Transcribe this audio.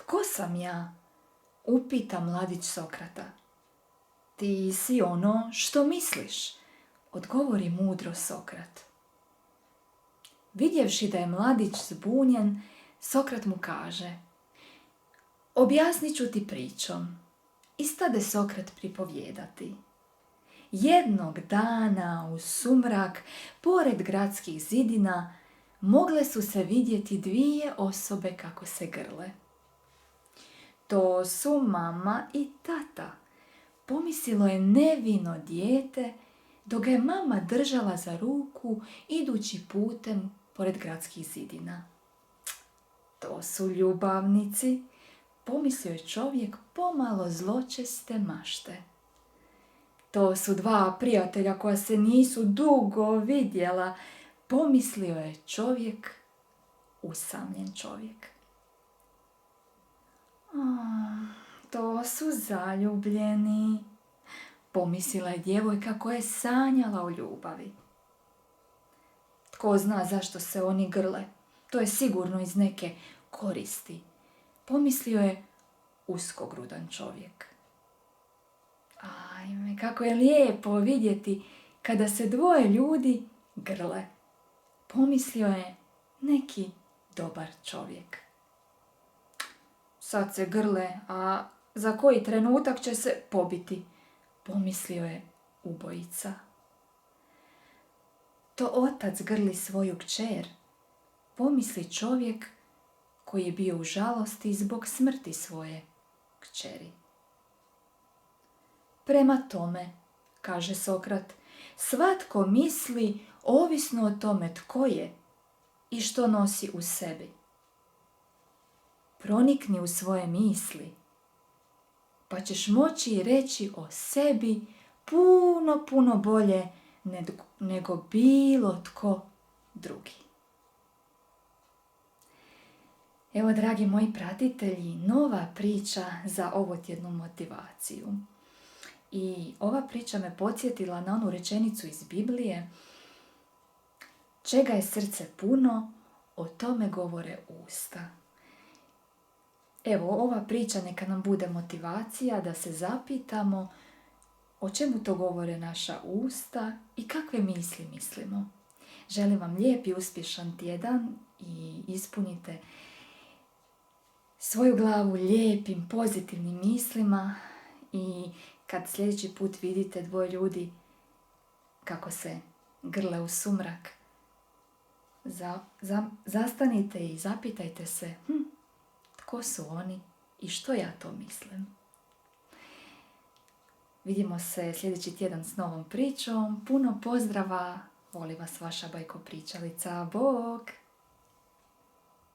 Tko sam ja? Upita mladić Sokrata. Ti si ono što misliš, odgovori mudro Sokrat. Vidjevši da je mladić zbunjen, Sokrat mu kaže: objasnit ću ti pričom. I stade Sokrat pripovijedati. Jednog dana u sumrak, pored gradskih zidina, mogle su se vidjeti dvije osobe kako se grle. To su mama i tata, pomislilo je nevino dijete, dok ga je mama držala za ruku idući putem pored gradskih zidina. To su ljubavnici, pomislio je čovjek pomalo zločeste mašte. To su dva prijatelja koja se nisu dugo vidjela, pomislio je čovjek, usamljen čovjek. To su zaljubljeni, pomislila je djevojka koja je sanjala o ljubavi. Tko zna zašto se oni grle, to je sigurno iz neke koristi, pomislio je uskogrudan čovjek. Ajme, kako je lijepo vidjeti kada se dvoje ljudi grle, pomislio je neki dobar čovjek. Sad se grle, a za koji trenutak će se pobiti, pomislio je ubojica. To otac grli svoju kćer, pomisli čovjek koji je bio u žalosti zbog smrti svoje kćeri. Prema tome, kaže Sokrat, svatko misli ovisno o tome tko je i što nosi u sebi. Pronikni u svoje misli, pa ćeš moći reći o sebi puno bolje nego bilo tko drugi. Evo, dragi moji pratitelji, nova priča za ovotjednu motivaciju. I ova priča me podsjetila na onu rečenicu iz Biblije: čega je srce puno, o tome govore usta. Evo, ova priča neka nam bude motivacija da se zapitamo o čemu to govore naša usta i kakve misli mislimo. Želim vam lijep i uspješan tjedan i ispunite svoju glavu lijepim, pozitivnim mislima i kad sljedeći put vidite dvoje ljudi kako se grle u sumrak, zastanite i zapitajte se tko su oni i što ja to mislim. Vidimo se sljedeći tjedan s novom pričom. Puno pozdrava, voli vas vaša bajko pričalica. Bog!